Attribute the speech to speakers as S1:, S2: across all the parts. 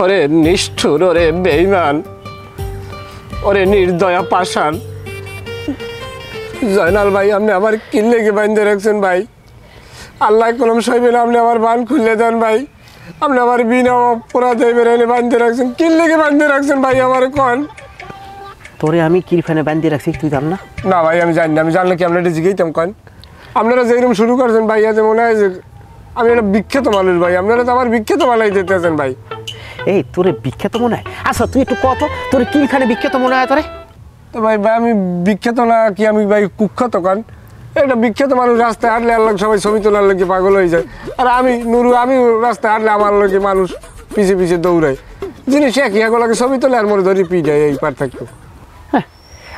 S1: ওরে নিষ্ঠুর, ওরে বেঈমান, ওরে নির্দয়া পাষাণ। জয়নাল ভাই, আপনি আমার কি লেগে বাঁধতে রাখছেন ভাই? আল্লাহ কলম সইবে না, আপনি আমার বান খুলে দেন ভাই। আপনি আমার বিনা অপরাধে বেরোলে বাঁধতে রাখছেন, কি লেগে বাঁধতে রাখছেন ভাই আমার কন?
S2: তোরে আমি কিরফানে বাঁধতে রাখছি তুই জান না?
S1: না ভাই, আমি জানি না। আমি জানলে কি আপনারা জিজ্ঞাইতাম কন? আপনারা যেরকম শুরু করছেন ভাই, আজ মনে হয় যে আমি একটা বিখ্যাত মানুষ ভাই। আপনারা তো আমার বিখ্যাত বানাই দিতেছেন ভাই।
S2: এই তোরে বিখ্যাত মনে হয়? আচ্ছা তুই একটু কত, তোরে কিরখানে বিখ্যাত মনে হয় তোরে?
S1: তো ভাই আমি বিখ্যাত না কি, আমি ভাই কুখ্যাত কন? এটা বিখ্যাত মানুষ রাস্তায় হাঁটলে আল্লাহ সবাই ছবি তোলার লোকে পাগল হয়ে যায়। আর আমি নুরু, আমি রাস্তায় হাঁটলে আমার লোকে মানুষ পিছিয়ে পিছিয়ে দৌড়ায়। জিনিস একই, এগুলোকে ছবি তোলে আর মরে ধরে পিটায়, এই পার্থক্য।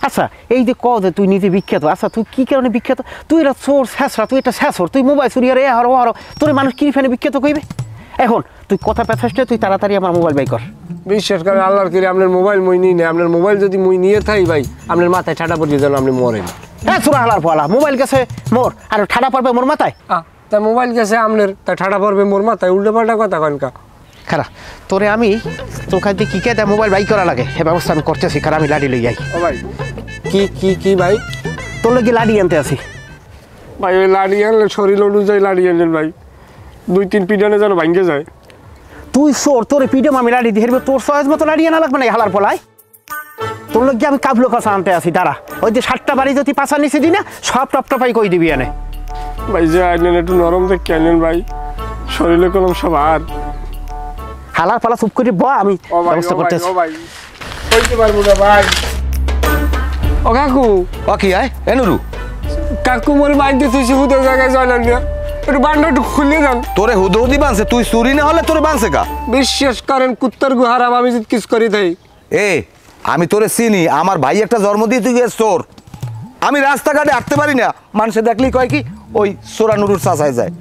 S2: আচ্ছা এই যে যে তুই নিজে বিখ্যাত, আচ্ছা তুই কি কারণে বিখ্যাত? তুই এটা চোর শেষরা, তুই এটা শেষর, তুই মোবাইল চুরি আর হারো হারো, তোর মানুষ কিরফানে বিখ্যাত কইবে? এখন তুই কথা পেছাসলে তুই তাড়াতাড়ি আমার মোবাইল বাই কর।
S1: বিশ্বাস করেন আল্লাহর করে, আপনার মোবাইল মই নিই না। আপনার মোবাইল যদি মই নিয়ে থাই ভাই, আপনার মাথায় ঠাডা পড়িয়ে যেন আপনি মরেন।
S2: হ্যাঁ চোরা হালার ফলা, মোবাইল গেছে মোর আর ঠাডা পড়বে মোর মাথায়?
S1: তা মোবাইল গেছে আপনার, তা ঠাডা পড়বে মোর মাথায়? উল্টো পাল্টা কথা কনকা।
S2: খারা তোরে আমি তোর কাছে কি কে দেয় মোবাইল বাই করা লাগে সে ব্যবস্থা আমি করতেছি। খারা আমি লাডি লই যাই।
S1: ও ভাই, কি কি কি ভাই?
S2: তোর লোকে লাডি আনতে আসি
S1: ভাই। ওই লাডি আনলে শরীর অনুযায়ী লাডি আনলেন ভাই, 2-3 পিডানে যেন ভাঙ্গে যায়।
S2: তুই চোর, তোর পিডম আমি লাডি দিয়ে তোর সহজ মতো লাডি আনা লাগবে না হালার ফলায়। তোর লোক আমি কাবলো কাছে আনতে আসি দাঁড়া। ওই যে 7টা বাড়ি যদি পাশা নিচে দিই না, সব টপটপাই কই দিবি এনে।
S1: ভাই যে আনলেন একটু নরম দেখে আনলেন ভাই, শরীরে কোনো সব আর
S2: হালার পালা চুপ করে ব, আমি ব্যবস্থা করতেছি।
S1: ও ভাই কইতে পারবো না ভাই। ও কাকু।
S3: ও কি আয় এনুরু?
S1: কাকু মোর বাইতে তুই হুদো জায়গায় জয়নাল না, একটু বান্ডা একটু খুলে দেন।
S3: তোরে হুদৌদি বানছে, তুই চুরি না হলে তোরে বানছে কা?
S1: বিশ্বাস করেন কুত্তার গুহারাম আমি যদি কিস করি তাই।
S3: আমি তোরে চিনি, আমার ভাই একটা জন্ম দিয়ে তুই গেছ চোর। আমি রাস্তাঘাটে হাঁটতে পারি না, মানুষে দেখলেই কয় কি ওই চোরা নুরুর চাচায় যায়।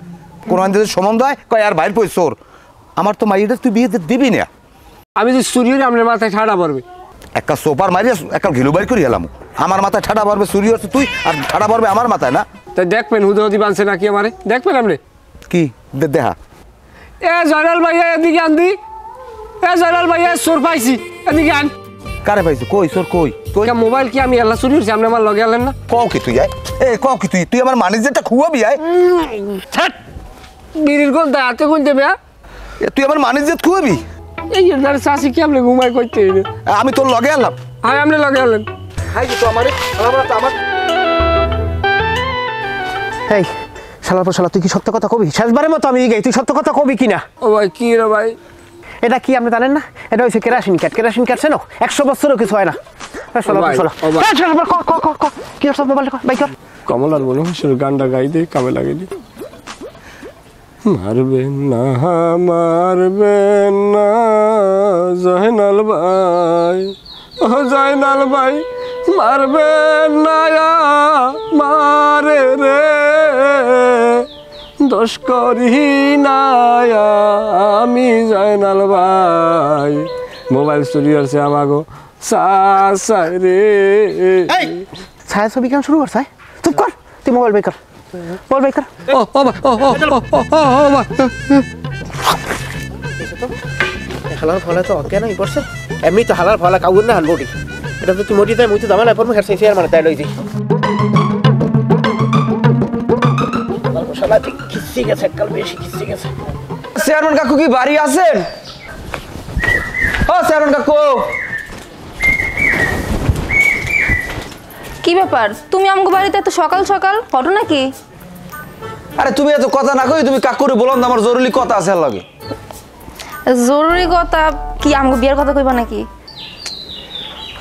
S3: কোনো যদি সম্বন্ধ হয় কয় আর ভাইয়ের পই চোর। আমার তো মাইটা তুই বিয়ে দিবি না।
S1: আমি যদি চুরি হলে আপনার মাথায় ঠাডা পড়বে।
S3: একটা সোপার মারিয়া একটা ঘিলু বাইর করি এলাম, আমার মাথায় ঠাডা পড়বে। চুরি হচ্ছে তুই আর ঠাডা পড়বে আমার মাথায় না?
S1: তাই দেখবেন হুদৌদি বানছে নাকি আমারে, দেখবেন আপনি।
S3: কি দেখা?
S1: এ জয়নাল ভাইয়া এদিকে আনদি। এ জয়নাল ভাইয়া চোর পাইছি, এদিকে আন।
S3: কারে পাইছো? কই চোর কই?
S1: কই মোবাইল কি আমি আল্লাহ চুরি হচ্ছে? আপনি আমার লগে আনলেন না?
S3: কও কি তুই আয়? কও কি তুই? তুই আমার ম্যানেজারটা খুয়াবি আয়?
S1: ছাট, বিড়ির গোল দা হাতে কোন দেবে?
S3: তুই আমার ম্যানেজার খুয়াবি?
S1: এই এর চাষি কি আপনি ঘুমাই করতে?
S3: আমি তোর লগে আনলাম।
S1: হ্যাঁ আপনি লগে আনলেন।
S3: হাই তো আমারে আমার
S2: এই শালার পর শালা, তুই কি সত্য কথা কবি? শেষবারের মতো আমি গাই, তুই সত্য কথা কবি কিনা?
S1: ও ভাই কি রে ভাই?
S2: এটা কি আপনি জানেন না? এটা হচ্ছে কেরাসিন কাঠ। কেরাসিন কাঠ চেনো? 100 বছরও কিছু হয় না। কি মোবাইল বাই কর।
S1: কমলার মনে হয় গানটা গাই দে, কামে লাগেনি। মারবেন না মারবেন না জয়নাল ভাই, ও জয়নাল ভাই মারবেন না মারে রে, দোষ করি না আমি জয়নাল ভাই। মোবাইল চুরি হচ্ছে আমাগো চাচাই রে।
S2: ছায়া ছবি কেন শুরু করছে? চুপ কর, তুই মোবাইল বাই কর, মোবাইল বাই কর। হালার ফলা তো অজ্ঞান হয়ে পড়ছে। এমনি তো হালার ফলা কাউর না হানবটি। এটা তো তুই মরি তাই মুই তো জামালাই পড়বো, হের সেই মানে তাই লইছি। খিস্তি গেছে, কাল বেশি খিস্তি গেছে।
S4: চেয়ারম্যান কাকু কি বাড়ি আছেন? ও চেয়ারম্যান কাকু।
S5: কি ব্যাপার, তুমি আমগো বাড়িতে এত সকাল সকাল ঘটনা কি?
S4: আরে তুমি এত কথা না কই তুমি কাকুরে বললাম আমার জরুরি কথা আছে লাগে।
S5: জরুরি কথা কি? আমগো বিয়ের কথা কইবা নাকি?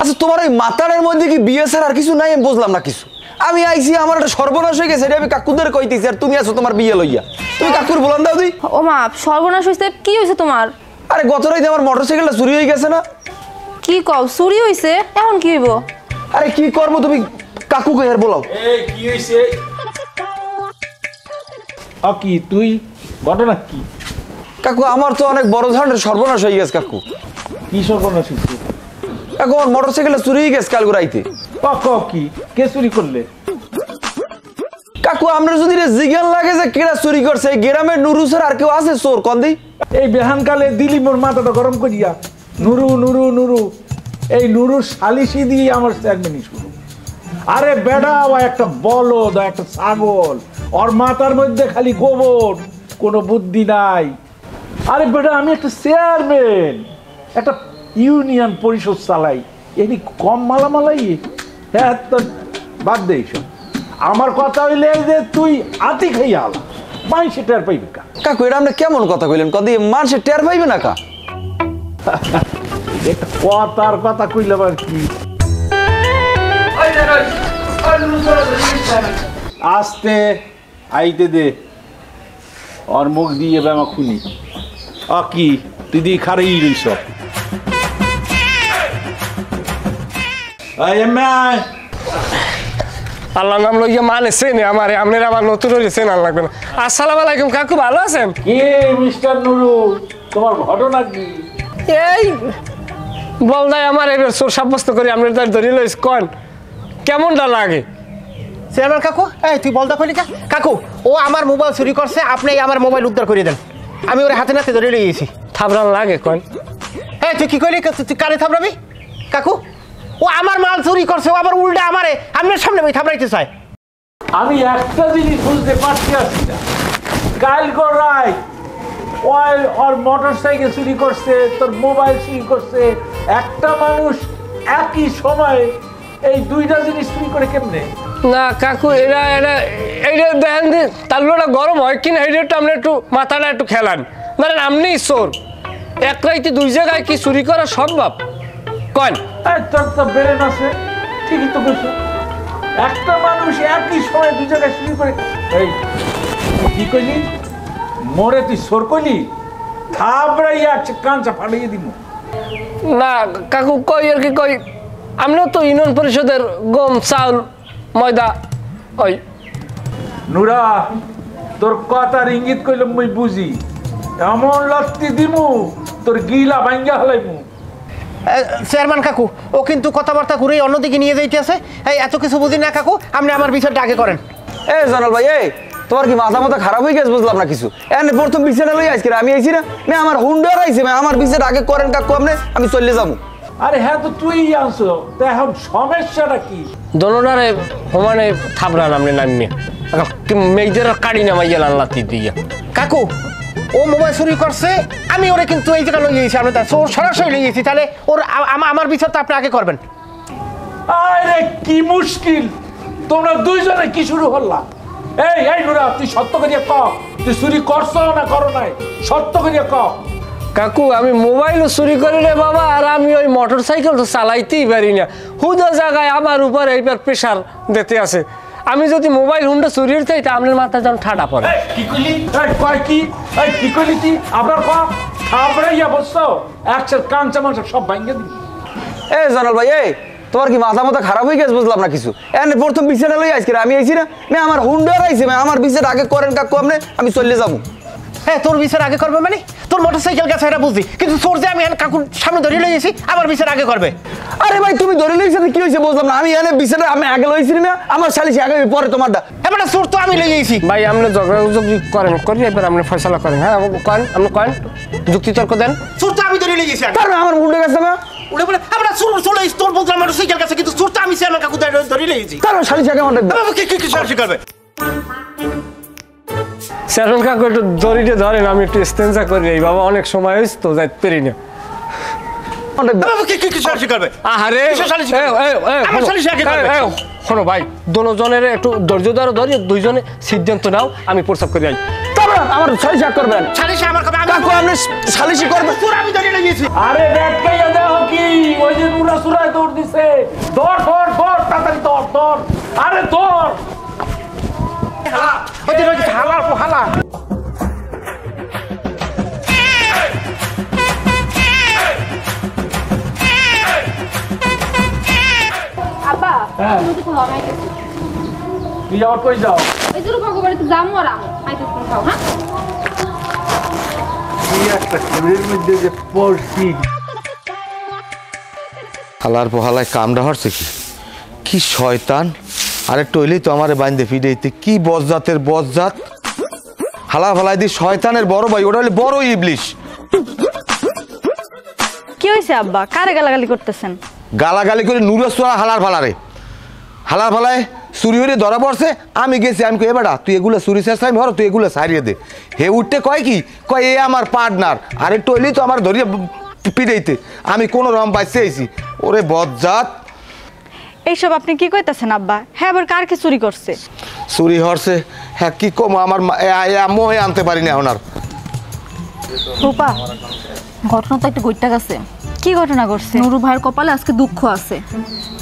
S4: আচ্ছা তোমার ওই মাতারের মধ্যে কি বিয়ে ছাড়া আর কিছু নাই? আমি বুঝলাম না কিছু। আমি আইছি, আমার একটা সর্বনাশ হয়ে গেছে, আমি কাকুদের কইতেছি আর তুমি আছো তোমার বিয়ে লইয়া। তুমি কাকুর বললাম দাও তুই।
S5: ও মা, সর্বনাশ হইছে? কি হইছে তোমার?
S4: আরে গত রাতে আমার মোটরসাইকেলটা চুরি হয়ে গেছে না?
S5: কি কও, চুরি হইছে? এখন কি হইব?
S4: আরে কি করবো, তুমি কাকুকে আর বলাও।
S6: এই কি হইছে? কি তুই ঘটনা কি?
S4: কাকু আমার তো অনেক বড় ধরনের সর্বনাশ হয়ে গেছে কাকু।
S6: কি সর্বনাশ হইছে?
S4: কাকু আমার মোটরসাইকেলটা চুরি হয়ে গেছে কাল রাইতে।
S6: কি কে চুরি করলে?
S4: কাকু আমরা যদি জিজ্ঞান লাগে যে কেরা চুরি করছে এই গ্রামের নুরু স্যার আর কেউ আছে চোর কন্দি?
S6: এই বেহানকালে দিলি মোর মাথাটা গরম করিয়া নুরু নুরু নুরু এই নুরু সালিশি দিয়ে আমার চেয়ারম্যানই শুরু। আরে বেড়া ও একটা বলদ একটা ছাগল, ওর মাথার মধ্যে খালি গোবর, কোনো বুদ্ধি নাই। আরে বেটা আমি একটা চেয়ারম্যান, একটা ইউনিয়ন পরিষদ চালাই, এনি কম মালামালাই? হ্যাঁ তো বাদ দে এইসব। আমার কথা হইলে যে তুই আতি খাইয়া আলা মানুষে টের পাইবে কা?
S4: কাকু এটা আপনি কেমন কথা কইলেন? কদি মানুষের টের পাইবে না কা?
S6: একটা কথার কথা কইলে আবার কি? আস্তে আইতে দে, ওর মুখ দিয়ে ব্যামা খুনি। কি তুই দিয়ে খারেই রইস?
S1: আল্লাহ নাম লইয়া মানে চেনে আমারে, আপনার আবার নতুন হয়ে চেনা লাগবে না। আসসালামু আলাইকুম কাকু, ভালো আছেন?
S6: কে মিস্টার নুরু, তোমার ঘটনা কি?
S1: এই বলদাই আমার এবার চোর সাব্যস্ত করে আপনার তার ধরে লইস, কন কেমনটা লাগে?
S2: চেয়ারম্যান কাকু, এই তুই বলদা কইলি কা? কাকু ও আমার মোবাইল চুরি করছে, আপনি আমার মোবাইল উদ্ধার করে দেন। আমি ওর হাতে নাতে ধরে লিয়েছি।
S1: থাবরান লাগে কন?
S2: এই তুই কি কইলি? তুই কারে থাবরাবি? কাকু ও আমার মাল চুরি করছে, ও আবার উল্টা আমারে আপনার সামনে ভাই থাবরাইতে চায়।
S6: আমি একটা জিনিস বুঝতে পারছি না, কাল করাই ওর মোটর সাইকেল চুরি করছে, তোর মোবাইল চুরি করছে, একটা মানুষ একই সময় এই দুইটা জিনিস চুরি করে কেমনে?
S1: না কাকু এরা এরা এইটা দেখেন যে তালুটা গরম হয় কিনা, এইটা একটু আপনি একটু মাথাটা একটু খেলান। ধরেন আপনি চোর, এক রাইতে দুই জায়গায় কি চুরি করা সম্ভব? কন
S6: তোর তো বেরেন আছে, ঠিকই তো বলছো। একটা মানুষ একই সময় দুই জায়গায় চুরি করে। এই কি কইলি? মোরে তুই চোর কইলি? থাবড়াইয়া কাঞ্চা ফাটিয়ে দিব।
S1: না কাকু কই আর কি কই, আপনিও তো ইউনিয়ন পরিষদের গম চাউল ময়দা ওই।
S6: নুরা তোর কথার ইঙ্গিত কইলে মুই বুঝি, এমন লত্তি দিমু তোর গিলা ভাঙ্গা হলাইমু।
S2: চেয়ারম্যান কাকু ও কিন্তু কথাবার্তা ঘুরে অন্যদিকে নিয়ে যাইতেছে। এই এত কিছু বুঝি না কাকু, আপনি আমার বিচারটা আগে করেন।
S4: এ জানাল ভাই, এই তোমার কি মাথা মাথা খারাপ হয়ে গেছে? বুঝলাম না কিছু। এনে প্রথম বিচারটা লই আজকে আমি আইছি না, আমার হুন্ডার আইছে, আমার বিচার আগে করেন কাকু, আপনি আমি চলে যাবো।
S6: আরে হ্যাঁ তো তুই আনছো, তা এখন সমস্যাটা কি?
S1: দোনোটারে সমানে থাবরান আপনি নামিয়ে মেয়েদের কাড়ি নামাইয়া লাল্লাতি দিয়া।
S2: কাকু ও মোবাইল চুরি করছে, আমি ওরে কিন্তু এই জায়গা লই গেছি, আপনি তার চোর সরাসরি লই গেছি, তাহলে ওর আমার বিচারটা আপনি আগে করবেন।
S6: আরে কি মুশকিল, তোমরা দুইজনে কি শুরু হল্লা? এই এই নুরা তুই সত্য করিয়া ক, তুই চুরি করছো না করো নাই, সত্য করিয়া ক।
S1: কাকু আমি মোবাইলও চুরি করি রে বাবা, আর আমি ওই মোটর সাইকেল তো চালাইতেই পারি না। হুদা জায়গায় আমার উপর এইবার প্রেশার দিতে আছে। আমি যদি মোবাইল হুন্ডা চুরি চাই তা আপনার মাথায় যেন ঠাডা পড়ে।
S6: কি কইলি? কয় কি? কি কইলি তুই? আবার ক, থাবড়াইয়া বসছো, একসাথে কাঞ্চা মাংস সব ভাঙ্গে দিবি।
S4: এ জানাল ভাই, এই তোমার কি মাথা মাথা খারাপ হয়ে গেছে? বুঝলাম না কিছু। এনে প্রথম বিচারটা লই আজকে আমি আইছি না, আমার হুন্ডার আইছে, আমার বিচার আগে করেন কাকু, আপনি আমি চলে যাবো।
S2: হ্যাঁ তোর বিচার আগে করবে মানে? তোর মোটর সাইকেল গেছে এটা বুঝি, কিন্তু চোর যে আমি কাকুর সামনে ধরে লই গেছি, আমার বিচার আগে করবে।
S4: আরে ভাই তুমি ধরে লইছ কি হয়েছে বুঝলাম না, আমি এনে বিচারটা আমি আগে লইছি না, আমার সালিশি আগে পরে তোমারটা।
S2: এবার চোর তো আমি লই গেছি।
S1: ভাই আপনি ঝগড়াঝগড়ি করেন, করি এবার আপনি ফয়সালা করেন। হ্যাঁ করেন, আপনি করেন, যুক্তি তর্ক দেন।
S2: চোর তো আমি ধরে লই গেছি।
S4: কারণ আমার উল্টে গেছে না,
S2: উড়ে বলে আমরা চোর চলে তোর বলতে মোটর সাইকেল গেছে, কিন্তু চোর তো আমি চেয়ারম্যান কাকু ধরে লই গেছি।
S4: কারণ সালিশি আগে আমার
S2: কি সালিশি করবে?
S1: চেয়ারম্যান কাকু একটু দড়িটা ধরেন, আমি একটু স্টেঞ্জা করি। এই বাবা অনেক সময় হয়েছে তো যাইতে পারি না। আহারে শোনো ভাই, দুজনের একটু ধৈর্য ধরো, ধরি দুইজনে সিদ্ধান্ত নাও, আমি প্রস্তাব করে যাই।
S4: আমার সালিশি করবেন,
S2: সালিশি আমার কবে?
S4: কাকু আপনি সালিশি করবেন।
S2: চোর আমি ধরে লই গেছি।
S6: আরে দেখকাইয়া দেখো কি ওই যে নুরা সুরায় দৌড় দিছে। দৌড় দৌড় দৌড় তাড়াতাড়ি দৌড় দৌড়, আরে দৌড়।
S2: ওই যে হালা হালা।
S5: আব্বা
S6: হ্যাঁ।
S5: তুমি তো খাওয়া নাই কিছু।
S6: তুই আবার কই যাও?
S5: এই যে ভগবান তো জামু আর আমু আইতে কোন খাও হ্যাঁ?
S6: তুই একটা খেলের মধ্যে যে পড়ছি।
S3: হালার পোহালায় কামড়া হচ্ছে কি, কি শয়তান আরেকটু হইলেই তো আমারে বাইন্দে ফিডেইতে কি বজ্জাতের বজ্জাত হালা ফালাই দি শয়তানের বড় ভাই ওটা হলে বড় ইবলিশ
S7: কি হয়েছে আব্বা কারে গালাগালি করতেছেন
S3: গালাগালি করে নুরসোয়া হালার ফালায় চুরি হয়ে ধরা পড়ছে আমি গেছি আমি কই বেটা তুই এগুলো চুরি চেষ্টা আমি তুই এগুলো সারিয়ে দে হে উঠতে কয় কি কয় এ আমার পার্টনার আরে টইলি তো আমার ধরিয়ে পিড়াইতে আমি কোনো রকম বাইসে আইছি ওরে বজ্জাত
S7: এইসব আপনি কি কইতাছেন আব্বা হ্যাঁ আবার কার কি চুরি করছে
S3: চুরি হরছে হ্যাঁ কি কম আমার মোহে আনতে পারি না এখন আর
S5: রূপা ঘটনা তো একটা ঘটে গেছে।
S7: কি ঘটনা ঘটছে
S5: নুরু ভাইয়ের কপালে আজকে দুঃখ আছে।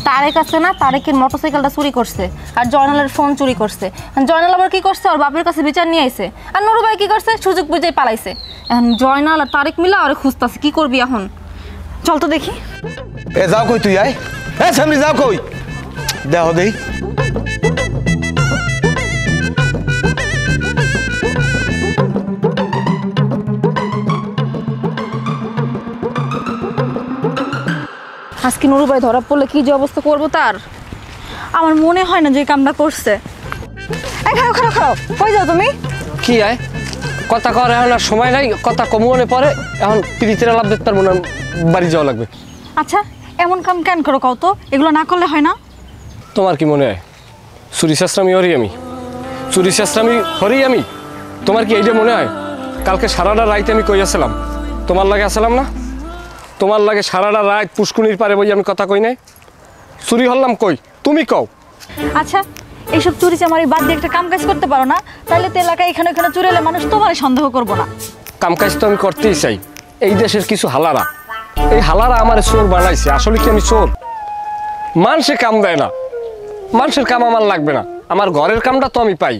S5: তারেক আছে না, তারেকের মোটরসাইকেলটা চুরি করছে আর জয়নালের ফোন চুরি করছে। জয়নাল আবার কি করছে, ওর বাপের কাছে বিচার নিয়ে আইছে। আর নুরু ভাই কি করছে, সুযোগ বুঝেই পালাইছে। এখন জয়নাল আর তারেক মিলা ওরে খুঁজতাছে, কি করবি এখন?
S7: চল তো দেখি।
S3: এ যাও কই তুই আয় এ সামনে যাও কই দেহ দেই
S5: আজকে নুরু ভাই ধরা পড়লে কি যে অবস্থা করবো তার।
S7: আমার মনে হয় না যে এই কামটা করছে। এই খাও খাও খাও, কই যাও তুমি?
S1: কি আয় কথা কর, এখন আর সময় নাই, কথা কমনে পরে এখন প্রীতির লাভ দেখতে পারবো না, বাড়ি যাওয়া লাগবে।
S7: আচ্ছা এমন কাম কেন করো কও তো, এগুলো না করলে হয় না?
S1: তোমার কি মনে হয় চুরি শাস্ত্রামি হরি আমি, চুরি শাস্ত্রামি হরি আমি? তোমার কি এইটা মনে হয়? কালকে সারাটা রাইতে আমি কই আসলাম, তোমার লাগে আসলাম না? তোমার লাগে সারাটা রাত পুষ্কুনির পারে বই আমি কথা কই নাই? চুরি হলাম কই, তুমি কও।
S7: আচ্ছা এইসব চুরি চামারি বাদ দিয়ে একটা কাম কাজ করতে পারো না? তাহলে তো এলাকায় এখানে ওখানে চুরি হলে মানুষ তোমার সন্দেহ করবো না।
S1: কাম কাজ তো আমি করতেই চাই। এই দেশের কিছু হালারা, এই হালারা আমার চোর বানাইছে। আসলে কি আমি চোর? মানুষে কাম দেয় না, মানুষের কাম আমার লাগবে না, আমার ঘরের কামটা তো আমি পাই।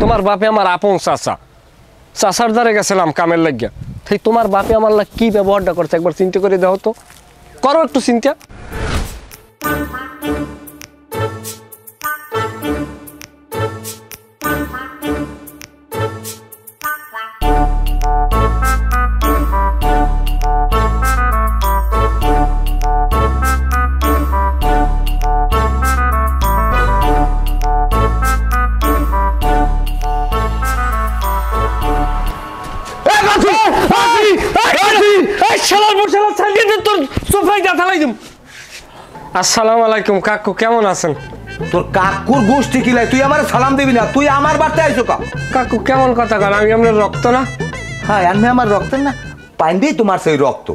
S1: তোমার বাপে আমার আপন চাচা, চাচার দ্বারে গেছিলাম কামের লাগিয়া, তাই তোমার বাপে আমার লাগ কি ব্যবহারটা করছে একবার চিন্তা করে দাও তো, করো একটু চিন্তা। আসসালামু আলাইকুম কাকু, কেমন আছেন?
S3: তোর কাকুর গোষ্ঠী কিলাই তুই আমার সালাম দিবি না, তুই আমার বাড়তে আইছো কা?
S1: কাকু কেমন কথা কার, আমি আপনার রক্ত না?
S3: হ্যাঁ আমি আমার রক্তের না, পাইন্দেই তোমার সেই রক্ত।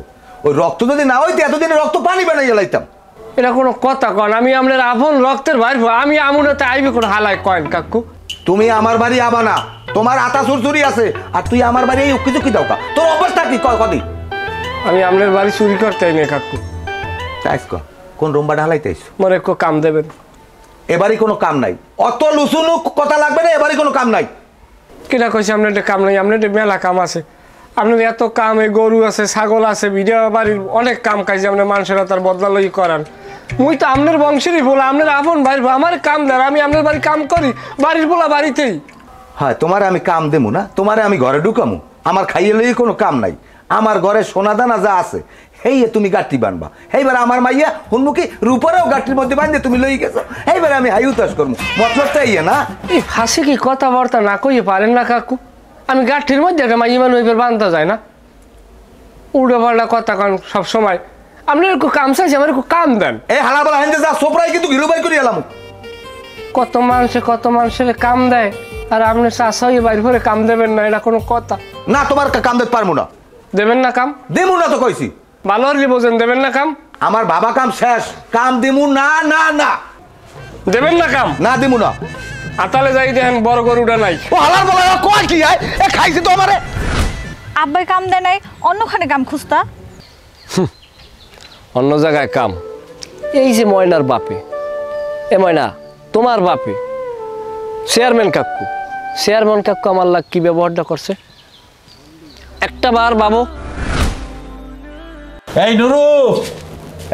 S3: ওই রক্ত যদি না হইতে এতদিনে রক্ত পানি বানাই গেলাইতাম।
S1: এটা কোনো কথা কন? আমি আপনার আপন রক্তের ভাই, আমি আমুনাতে আইবি কোন হালায় কয়েন কাকু?
S3: তুমি আমার বাড়ি আবা না, তোমার আতা চুরচুরি আছে, আর তুই আমার বাড়ি এই উকি চুকি দাও কা? তোর অবস্থা কি কয় কদি?
S1: আমি আপনার বাড়ি চুরি করতে আইনি কাকু।
S3: তাইস ক কোন রুমবা ঢালাইতেছ?
S1: মনে একটু কাম দেবেন?
S3: এবারই কোনো কাম নাই, অত লুসুনু কথা লাগবে না, এবারই কোনো কাম নাই।
S1: কিনা কইছে আপনার কাম নাই? আপনার মেলা কাম আছে, আপনার এত কাম, গরু আছে, ছাগল আছে, ভিডিও বাড়ির অনেক কাম কাজ আপনার মানুষের তার বদলা লই করান। মুই তো আপনার বংশেরই বলা, আপনার আপন ভাই, আমার কাম দেন, আমি আপনার বাড়ি কাম করি, বাড়ির বলা বাড়িতেই।
S3: হ্যাঁ তোমার আমি কাম দেবো না, তোমারে আমি ঘরে ঢুকামু, আমার খাইয়ে লই কোনো কাম নাই। আমার ঘরে সোনা দানা যা আছে হেই তুমি গাঠি বানবা, এইবার আমার মাইয়া হুন্মুখী রূপরেও গাঠির মধ্যে বান্ধে তুমি লই গেছো, এইবার আমি হাই উতাস করবো, মতলবটা ইয়ে না?
S1: এই হাসি কি কথাবার্তা না কইয়ে পারেন না কাকু? আমি গাঠির মধ্যে একটা মাইয়া মানুষ এবার বান্ধা যায় না? উল্টো পাল্টা কথা কন সব সময়। আপনার একটু কাম চাইছে, আমার একটু কাম দেন।
S3: এই হালা বলা হেন যা সোপরাই কিন্তু ঘিলু বাই করে এলাম।
S1: কত মানুষের কাম দেয়, আর আপনি চাষা হয়ে বাইর করে কাম দেবেন না, এটা কোনো কথা?
S3: না তোমার কাম দিতে পারবো না।
S1: দেবেন না কাম?
S3: দেবো না তো কইছি।
S1: ভালো হলে বোঝেন, দেবেন না কাম?
S3: আমার বাবা কাম শেষ, কাম দিমু না। না না
S1: দেবেন না কাম?
S3: না দিমু না।
S1: আতালে যাই দেখেন বড় গরুটা নাই।
S3: ও হালার বলা কয় কি আয় এ খাইছে তো আমারে।
S7: আব্বাই কাম দেয় নাই, অন্যখানে কাম খুঁজতা?
S1: অন্য জায়গায় কাম? এই যে ময়নার বাপে, এ ময়না তোমার বাপে চেয়ারম্যান কাকু, চেয়ারম্যান কাকু আমার লাগ কি ব্যবহারটা করছে একটা বার বাবু।
S6: এই নুরু,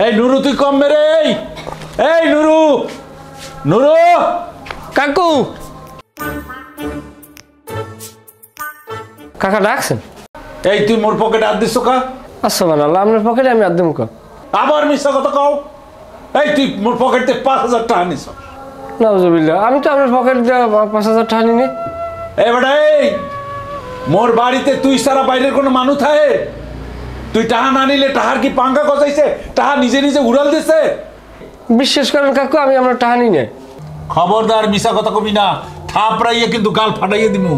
S6: এই নুরু তুই কম মেরে, এই নুরু, নুরু
S1: কাকু। কাকা ডাকছেন?
S6: এই তুই মোর পকেটে হাত দিস কা?
S1: আচ্ছা বানাল্লাহ, আপনার পকেটে আমি আদম কা?
S6: আবার মিশা কথা কও। এই তুই মোর পকেটে ৫,০০০ টাকা নিস।
S1: নাউজুবিল্লাহ, আমি তো আপনার পকেট দিয়ে 5,000 টাকা নিনি।
S6: এই বেটা এই, মোর বাড়িতে তুই সারা বাইরের কোনো মানুষ থাকে? তুই টাহা না নিলে টাহার কি পাঙ্কা গজাইছে? টাহা নিজে নিজে উড়াল দিছে?
S1: বিশ্বাস করেন কাকু, আমি আপনার টাকা নিই না।
S6: খবরদার মিশা কথা কবি না, থাপড়াইয়ে কিন্তু গাল ফাটাইয়ে দিমু।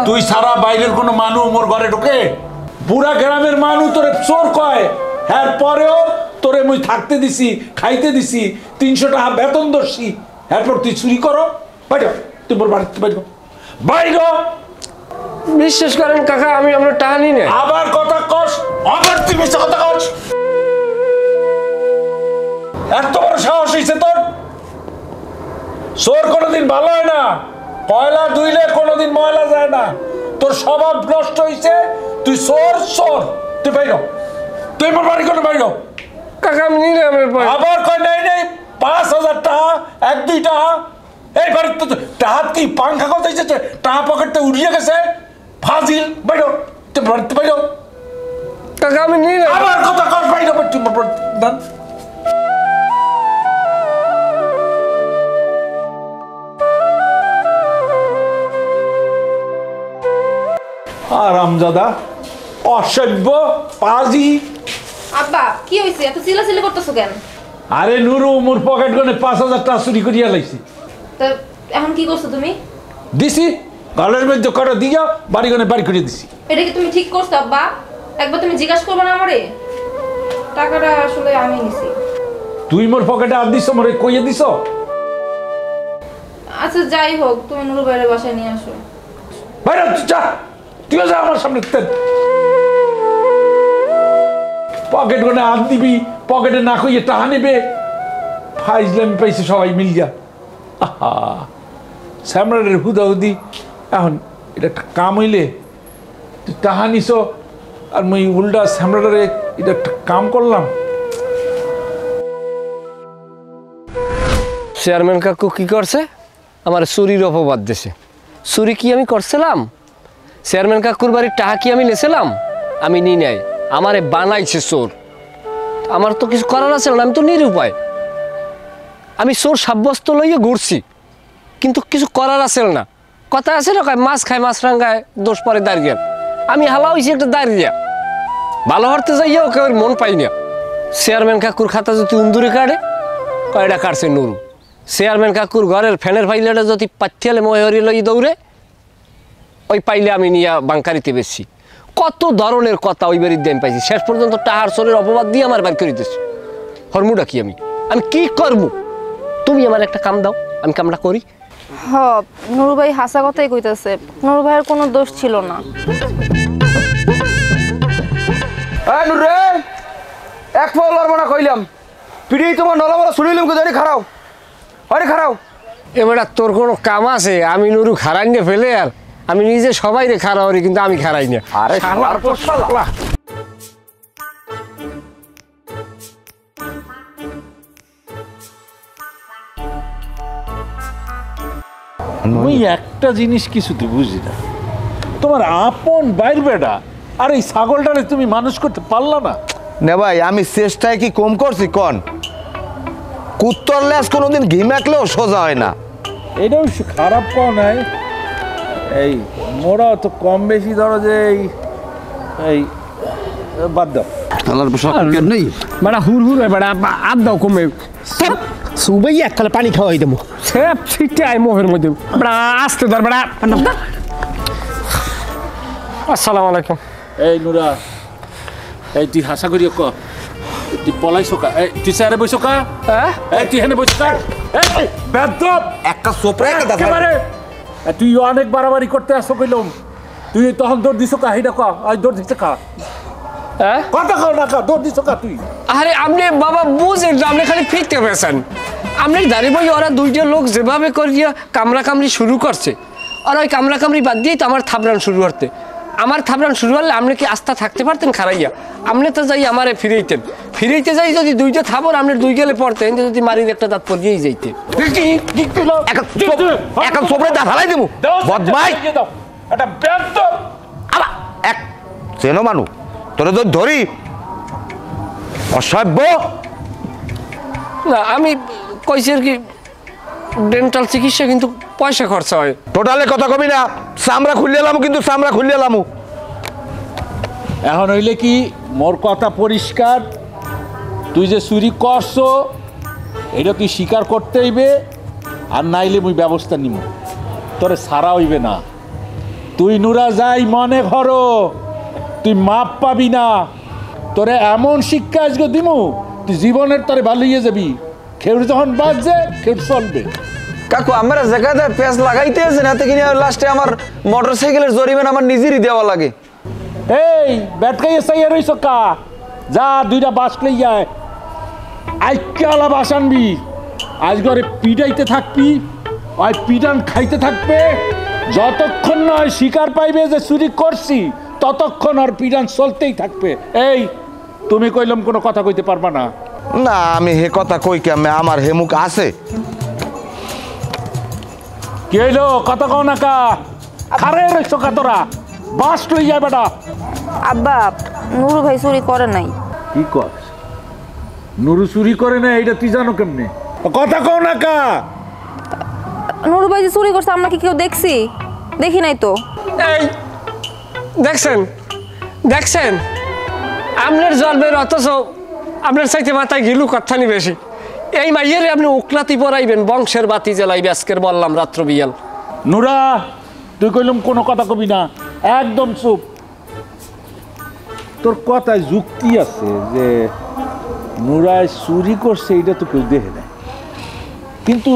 S6: তুই সারা বাইরের কোনো মানুষ মোর ঘরে ঢোকে? পুরা গ্রামের মানুষ তোরে চোর কয়, এর পরেও তোরে মুই থাকতে দিছি, খাইতে দিছি, 300 টাকা বেতন দর্শি, এরপর তুই চুরি করো? বাইর, তুই মোর বাড়িতে বাইর, বাইর।
S1: বিশ্বাস করেন কাকা, আমি আপনার টাকা নিই না।
S6: আবার কথা কস, আবার তুই মিশা কথা কস। এত বড় সাহস হইছে তোর? চোর কোনোদিন ভালো হয় না, কয়লা ধুইলে কোনোদিন ময়লা যায় না। তোর স্বভাব নষ্ট হইছে, তুই চোর চোর। তুই বাইর, তুই মোর বাড়ি কোনো বাইর।
S1: কাকা আমি নিই না আপনার পয়সা।
S6: আবার কয় নাই নাই 5,000 টাকা, 1-2 টাকা। এই বাড়িতে টাকা কি পাঙ্খা কথা হইছে? টাকা পকেটে উড়িয়ে গেছে, ফাজিল। বাইর, তুই বাড়িতে বাইর।
S1: কাকা আমি নিই না।
S6: আবার কথা কস, বাইর তুই মোর বাড়িতে। দান আরামজাদা, অসভ্য, পাজি।
S5: আব্বা কি হইছে, এত চিল্লাচিল্লি করতেছো কেন?
S6: আরে নুরু, মোর পকেট গনে 5,000 টাকা চুরি করিয়া লাইছি।
S5: তা এখন কি করছো তুমি?
S6: দিছি, গালের মধ্যে কটা দিয়া বাড়ি গনে বাড়ি করে দিছি।
S5: এটা কি তুমি ঠিক করছো আব্বা? একবার তুমি জিজ্ঞাসা করবে না আমারে? টাকাটা আসলে আমি নিছি।
S6: তুই মোর পকেটে আর দিছ, মোরে কইয়ে দিছ?
S5: আচ্ছা যাই হোক, তুমি নুরু ভাইয়ের বাসায় নিয়ে আসো।
S6: বাইরে যা, তুইও যা আমার সামনে। পকেট গনে হাত দিবি, পকেটে না কইয়ে টাকা নেবে। ফাইজলামি পাইছে সবাই মিলিয়া। আহা, স্যামরারের হুদাহুদি। এখন এটা একটা কাম হইলে তুই টাকা নিছ, আর মুই উল্টা স্যামরারে এটা একটা কাম করলাম।
S1: চেয়ারম্যান কাকু কি করছে? আমার চুরির অপবাদ দিছে। চুরি কি আমি করছিলাম? চেয়ারম্যান কাকুর বাড়ির টাকা কি আমি নেছিলাম? আমি নিই নাই, আমারে বানাইছে চোর। আমার তো কিছু করার আছে না, আমি তো নিরুপায়। আমি চোর সাব্যস্ত লইয়ে ঘুরছি, কিন্তু কিছু করার আছে না। কথা আছে না, মাছ খায় মাছ রাঙ্গায়, দোষ পরে দাঁড়িয়ে। আমি হালা হয়েছি একটা দাঁড়িয়ে, ভালো হরতে যাইয়া ওকে ওর মন পাই না। চেয়ারম্যান কাকুর খাতা যদি উন্দুরে কাটে, কয়টা কাটছে নুরু। চেয়ারম্যান কাকুর ঘরের ফ্যানের ফাইলেটা যদি পাঠিয়ালে ময়ূরি লই দৌড়ে, ওই পাইলে আমি নিয়ে বাঙ্কারিতে বেশি। কত ধরনের কথা ওই বাড়ির দেন পাইছি। শেষ পর্যন্ত টাহার চোরের অপবাদ দিয়ে আমার বাড়ি করে দিচ্ছি। হরমুটা কি আমি কি করবো? তুমি আমার একটা কাম দাও, আমি কামটা করি।
S5: হ, নুরু ভাই হাসা কথাই কইতাছে। নুরু ভাইয়ের কোনো দোষ ছিল না।
S4: নুরে, এক ফল লড়বো না কইলাম। পিড়ি তোমার নলামলা শুনিলাম জানি খারাও, আরে খারাও।
S1: এবার তোর কোনো কাম আছে? আমি নুরু খারাই না ফেলে, আর আমি নিজে সবাই রে খারাও, কিন্তু আমি খারাই না।
S4: আরে শালার পর শালা।
S6: আমি একটা জিনিস কিছুতে বুঝি না, তোমার আপন বাইর বেটা আর এই ছাগলটারে তুমি মানুষ করতে পারলা না?
S3: না ভাই, আমি চেষ্টায় কি কম করছি? কন কুত্তর লেজ কোনোদিন ঘি মাখলেও সোজা হয় না।
S6: এটাও খারাপ কম নাই। এই মোরা তো কম বেশি ধরো যে এই বাদ দাও।
S2: নেই
S1: বেড়া হুর হুর বেড়া আদ দাও কমে
S2: সুবাই এককালে পানি খাওয়াই দেবো।
S1: সেপ ছিটে আয় মোহের মধ্যে। বেড়া আসতে ধর বেড়া। আসসালামু আলাইকুম।
S6: এই নুরা, এই তুই হাসা করিয়া ক, তুই পলাইছো কা? এই তুই স্যারে বইছো কা?
S1: হ্যাঁ
S6: এই তুই হেনে বইছো কা? এই বেদব
S3: একটা সোপরে
S6: একেবারে। তুই অনেক বাড়াবাড়ি করতে আসো কইলাম, তুই তখন দৌড় দিছো কা? এইটা ক, আজ দৌড় দিছে কা?
S1: হ্যাঁ
S6: কথা কও না কা, দৌড় দিছো কা তুই?
S1: আরে আপনি বাবা বুঝেন, আপনি খালি ফিরতে পেরেছেন। আপনি দাঁড়িয়ে বই ওরা দুইটা লোক যেভাবে করিয়া কামড়া কামড়ি শুরু করছে, আর ওই কামড়া কামড়ি বাদ দিয়েই তো আমার থাবড়ান শুরু করতে। আমার থাবড়ান শুরু হলে আপনি কি আস্থা থাকতে পারতেন খারাইয়া? আপনি তো যাই আমারে ফিরাইতে যাই যদি দুইটা থাবর আপনি দুই গেলে পড়তেন, যদি মারির একটা দাঁত পড়িয়েই যাইতে।
S3: এখন সোপরে দা ফেলাই দেবো বদমাই।
S6: এটা বেদব।
S3: আবার এক চেনো মানু, তোরে তো ধরি অসভ্য।
S1: না আমি কইছি আর কি, ডেন্টাল চিকিৎসা কিন্তু পয়সা খরচা হয়।
S3: টোটালে কথা কবি না, চামড়া খুললে এলাম, কিন্তু চামড়া খুললে এলাম।
S6: এখন হইলে কি মোর কথা পরিষ্কার, তুই যে চুরি করছো এটা তুই স্বীকার করতে হইবে, আর নাইলে মুই ব্যবস্থা নিব, তোরে সারা হইবে না। তুই নুরা যাই মনে করো তুই মাপ পাবি না, তোরে এমন শিক্ষা আজকে দিমু তুই জীবনের তোরে ভালোইয়ে যাবি। খেউর যখন বাজছে খেউর চলবে।
S4: কাকু আমরা জায়গাতে পেঁচ লাগাইতে আছে না, কিনে লাস্টে আমার মোটরসাইকেলের জরিমানা আমার নিজেরই দেওয়া লাগে।
S6: এই ব্যাটকাইয়ে চাইয়া রইছ কা, যা 2টা বাস লইয়া আইকালা বাস আনবি, আজ ঘরে পিটাইতে থাকবি, ওই পিটান খাইতে থাকবে, যতক্ষণ নয় শিকার পাইবে যে চুরি করছি ততক্ষণ আর পিটান চলতেই থাকবে। এই তুমি কইলাম কোনো কথা কইতে পারবা না?
S3: না আমি হে কথা কই কেমনে, আমার হে মুখ আছে।
S6: কি হইলো কথা কও না কা, খারে রইছ কা তোরা, বাস লইয়া বেটা।
S5: আব্বা নুরু ভাই চুরি করে নাই।
S6: কি কর, নুরু চুরি করে না এইটা তুই জানো কেমনে? কথা কও না কা।
S5: নুরু ভাই যে চুরি করছে আমরা কি কেউ দেখছি? দেখি নাই তো।
S1: এই দেখছেন দেখছেন আপনার জন্মের, অথচ আপনার চাইতে মাথায় গিলু কথানি বেশি। এই মাইয়েরে আপনি উকলাতি পরাইবেন, বংশের বাতি জ্বালাইবে। আজকের বললাম রাত্র বিয়াল।
S6: নুরা তুই কইলাম কোনো কথা কবি না, একদম চুপ। তোর কথায় যুক্তি আছে যে নুরায় চুরি করছে এটা তো কেউ দেখে নাই, কিন্তু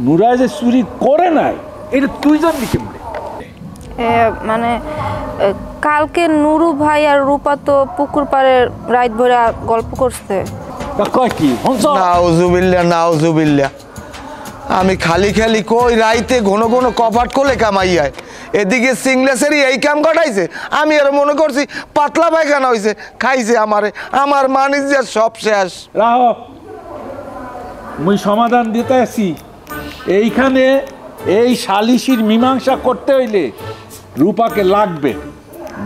S6: নুরায় যে চুরি করে নাই এটা তুই জানবি কেমনে?
S5: মানে কালকে নুরু ভাই আর রূপা তো পুকুর পাড়ে রাত ভরে গল্প করছে।
S6: তা কয় কি হংস?
S3: নাউজুবিল্লাহ নাউজুবিল্লাহ, আমি খালি খালি কই রাইতে ঘন ঘন কপাট করলে কামাইয়ায়, এদিকে সিংলেসেরই এই কাম ঘটাইছে। আমি আর মনে করছি পাতলা পায়খানা হয়েছে, খাইছে আমারে, আমার মানিস যে সব শেষ।
S6: রাহ, মুই সমাধান দিতে আছি। এইখানে এই সালিশির মীমাংসা করতে হইলে রূপাকে লাগবে,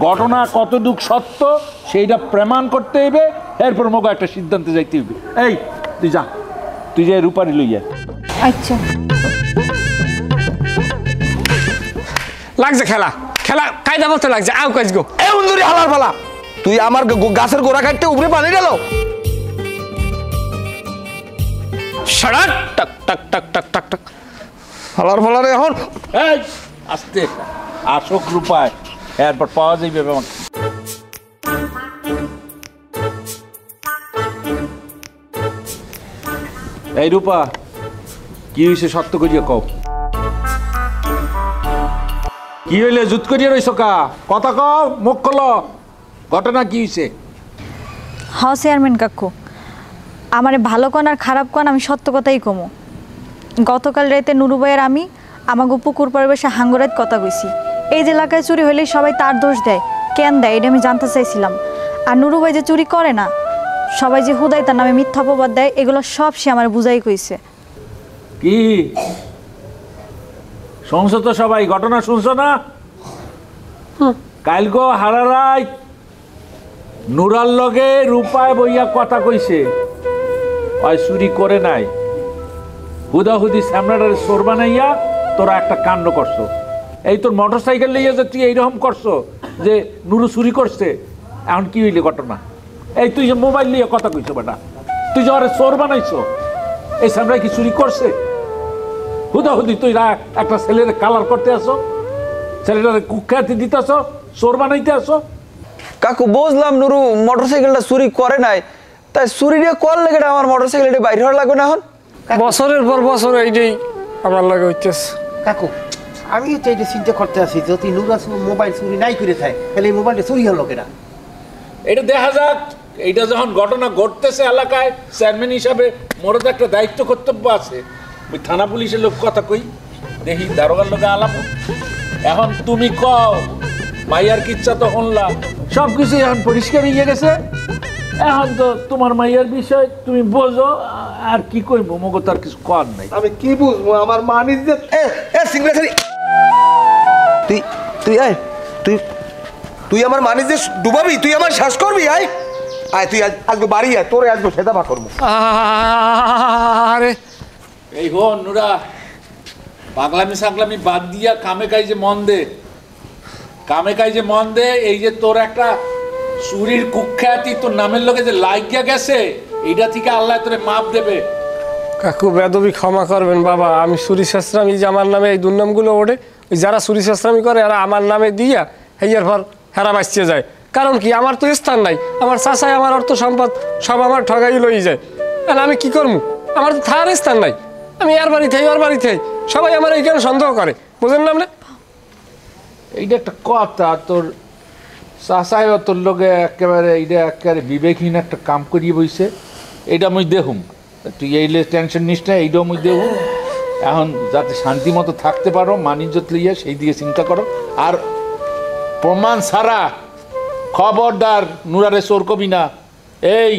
S6: ঘটনা কতটুক সত্য সেইটা প্রমাণ করতে হইবে, এরপর মোকে একটা সিদ্ধান্তে যাইতে হইবে। এই তুই যা, তুই যে রূপারি লইয়া।
S5: আচ্ছা
S1: লাগছে খেলা খেলা কায়দা মতো লাগছে। আও কাজ গো
S3: এ বন্ধুরি হালার ফালা, তুই আমার গাছের গোড়া কাটতে উপরে পানি গেল।
S1: সারাট টাক টাক টাক টাক টাক টাক
S3: হালার ফালার এখন
S6: এই আস্তে আসক রূপায়, এরপর পাওয়া যাইবে আমাকে। এই রূপা কি হয়েছে সত্য করিয়া কও। কি হইলে জুত করিয়া রইছ কা, কথা কও, মুখ খোলো, ঘটনা কি হয়েছে?
S7: হ চেয়ারম্যান কাকু, আমারে ভালো কন আর খারাপ কন আমি সত্য কথাই কমো। গতকাল রাতে নুরু ভাইয়ের আমি আমাকে পুকুর পরিবেশে হাঙ্গরাত কথা কইছি। এই যে এলাকায় চুরি হইলেই সবাই তার দোষ দেয়, কেন দেয় এটা আমি জানতে চাইছিলাম। আর নুরু ভাই যে চুরি করে না, সবাই যে হুদাই তার নামে মিথ্যা অপবাদ দেয়, এগুলো সব সে আমার বুঝাই কইছে।
S6: কি শুনছো তো সবাই, ঘটনা শুনছো না? কালগো হারারাই নুরার লগে রূপায় বইয়া কথা কইছে, ওই চুরি করে নাই, হুদাহুদি সামনাটারে চোর বানাইয়া তোরা একটা কাণ্ড করছো। এই তোর মোটর সাইকেল লইয়া যে তুই এইরকম করছো যে নুরু চুরি করছে, এখন কি হইলে ঘটনা? এই তুই যে মোবাইল নিয়ে কথা কইছো বেটা, তুই যে ওরে চোর বানাইছো, এই সামরাই কি চুরি করছে? হুদাহুদি তুই একটা ছেলের কালার করতে আসো, ছেলেটারে কুখ্যাতি দিতে আসো, চোর বানাইতে আসো।
S4: কাকু বুঝলাম নুরু মোটরসাইকেলটা চুরি করে নাই, তাই চুরিটা কর লেগে আমার মোটরসাইকেলটা বাইরে হওয়ার লাগবে না। এখন
S1: বছরের পর বছর এইটাই আমার লাগে হইতেছে।
S2: কাকু আমি হচ্ছে এটা চিন্তা করতে আছি, যদি নুরা মোবাইল চুরি নাই করে থাকে তাহলে এই মোবাইলটা চুরি হলো কেনা।
S6: এটা দেখা যাক, এইটা যখন ঘটনা ঘটতেছে এলাকায়, চেয়ারম্যান হিসাবে মোর তো একটা দায়িত্ব কর্তব্য আছে। ওই থানা পুলিশের লোক কথা কই, দেখি দারোগার লোকে আলাপ। এখন তুমি কও, মাইয়ার কিচ্ছা তো শুনলা, সব কিছু এখন পরিষ্কার হয়ে গেছে। এখন তো তোমার মাইয়ার বিষয় তুমি বোঝো, আর কি কইবো, মগো তার কিছু কর নাই।
S3: আমি কি বুঝবো, আমার মানিস যে সিংলেসেরই তুই তুই আয়, তুই তুই আমার মানিস যে ডুবাবি, তুই আমার শ্বাস করবি। আয় আয় তুই আজকে বাড়ি আয়, তোরে আজকে সেদাবা করবো।
S1: আরে
S6: এই হো নুরা, পাগলামি সাগলামি বাদ দিয়া কামে কাজে মন দে, কামে কাজে মন দে। এই যে তোর একটা চুরির কুখ্যাতি তোর নামের লোকে যে লাগিয়া গেছে, এইটা থেকে আল্লাহ তোরে মাপ দেবে।
S1: কাকু বেদবি ক্ষমা করবেন বাবা, আমি চুরি শেষরামি যে আমার নামে এই দুর্নামগুলো ওঠে, ওই যারা চুরি শেষরামি করে এরা আমার নামে দিয়া হেয়ার পর হেরা বাঁচতে যায়। কারণ কি, আমার তো স্থান নাই, আমার চাচাই আমার অর্থ সম্পদ সব আমার ঠগাই লই যায়। আর আমি কি করবো, আমার তো থাকার স্থান নাই। আমি এর বাড়ি থাই ওর বাড়ি থাই, সবাই আমার এইখানে সন্দেহ করে, বুঝেন না?
S6: এইটা একটা কথা, তোর চাচাইও তোর লোকে একেবারে এইটা একেবারে বিবেকহীন একটা কাম করিয়ে বইছে। এইটা মুই দেখুম, তুই এইলে টেনশন নিস না, এইটাও মুই দেখুম। এখন যাতে শান্তি মতো থাকতে পারো, মানিজ্যত লইয়া সেই দিকে চিন্তা করো। আর প্রমাণ ছাড়া খবরদার নুরারে চোর কবি না। এই